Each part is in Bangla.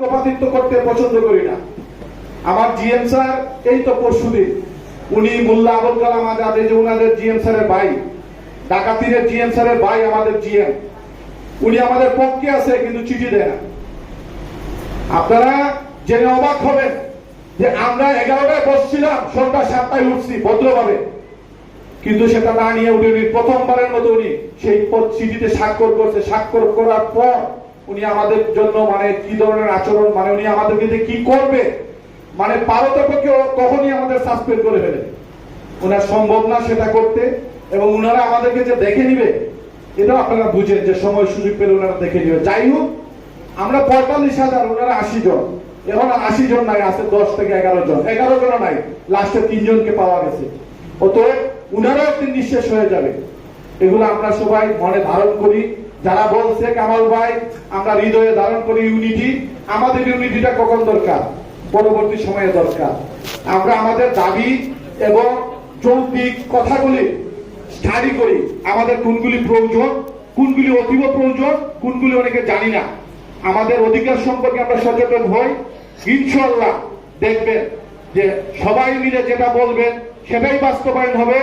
পক্ষপাতিত্ব করতে পছন্দ করি না। আমার জিএম স্যার এই তো পরশুদিন উনি মোল্লা আবুল কালাম আজাদ, এই যে ওনাদের জিএম স্যারের ভাই, ডাকাতিরের জিএম স্যারের ভাই আমাদের জিএম, উনি আমাদের পক্ষে আছে কিন্তু চিঠি দেয় না। আপনারা জেনে অবাক হবেন যে আমরা 11টায় বসছিলাম, সন্ধ্যা 7টায় উঠছি ভদ্রভাবে, কিন্তু সেটা না নিয়ে উনি প্রথমবারের মতো উনি সেই চিঠিতে স্বাক্ষর করছে। স্বাক্ষর করার পর উনি আমাদের জন্য মানে কি ধরনের আচরণ, মানে উনি আমাদেরকে যে কি করবে, মানে পারতপক্ষে তখনই আমাদের সাসপেন্ড করে ফেলে। ওনার সম্ভব না সেটা করতে, এবং ওনারা আমাদেরকে যে দেখে নিবে এটাও আপনারা বুঝেন যে সময় সুযোগ পেলে ওনারা দেখে নিবে। যাই হোক, আমরা 45,000, ওনারা 80 জন, এখন 80 জন নাই, আছে 10 থেকে 11 জন, 11 জন নাই, লাস্টে 3 জনকে পাওয়া গেছে। অতএব উনারাও একদিন নিঃশেষ হয়ে যাবে। এগুলো আমরা সবাই মনে ধারণ করি। যারা বলছে কামাল ভাই আমরা হৃদয়ে ধারণ করি ইউনিটি, আমাদের ইউনিটিটা কখন দরকার? পরবর্তী সময়ে দরকার। আমরা আমাদের দাবি এবং যৌক্তিক কথাগুলি স্টাডি করি, আমাদের কোনগুলি প্রয়োজন, কোনগুলি অতীব প্রয়োজন, কোনগুলি অনেকে জানি না। আমাদের অধিকার সম্পর্কে আমরা সচেতন হই। ইনশাআল্লাহ দেখবেন যে সবাই মিলে যেটা বলবেন সেটাই বাস্তবায়ন হবে।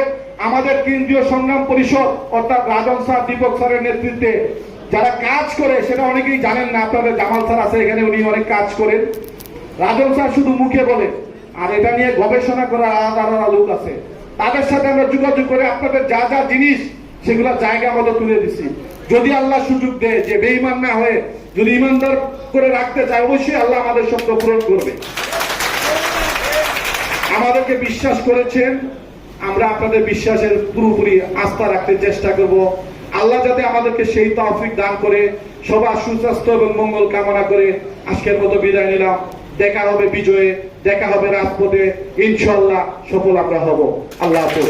আমাদের কেন্দ্রীয় সংগ্রাম পরিষদ অর্থাৎ রাজন স্যার, দীপক স্যারের নেতৃত্বে যারা কাজ করে, সেটা অনেকেই জানেন না। আপনাদের জামাল স্যার আছে এখানে, উনি অনেক কাজ করেন। রাজন স্যার শুধু মুখে বলে, আর এটা নিয়ে গবেষণা করা আলাদা লোক আছে, তাদের সাথে আমরা যোগাযোগ করে আপনাদের যা যা জিনিস সেগুলো জায়গা মতো তুলে দিচ্ছি। যদি আল্লাহ সুযোগ দেয় যে বেঈমান না হয়ে যদি ইমানদার করে রাখতে চায়, অবশ্যই আল্লাহ আমাদের স্বপ্ন পূরণ করবে। আমাদেরকে বিশ্বাস করেছেন, আমরা আপনাদের বিশ্বাসের পুরোপুরি আস্থা রাখতে চেষ্টা করব। আল্লাহ যাতে আমাদেরকে সেই তৌফিক দান করে। সবার সুস্বাস্থ্য এবং মঙ্গল কামনা করে আজকের মতো বিদায় নিলাম। দেখা হবে বিজয়ে, দেখা হবে রাজপথে, ইনশাআল্লাহ সফল আমরা হব। আল্লাহ হাফেজ।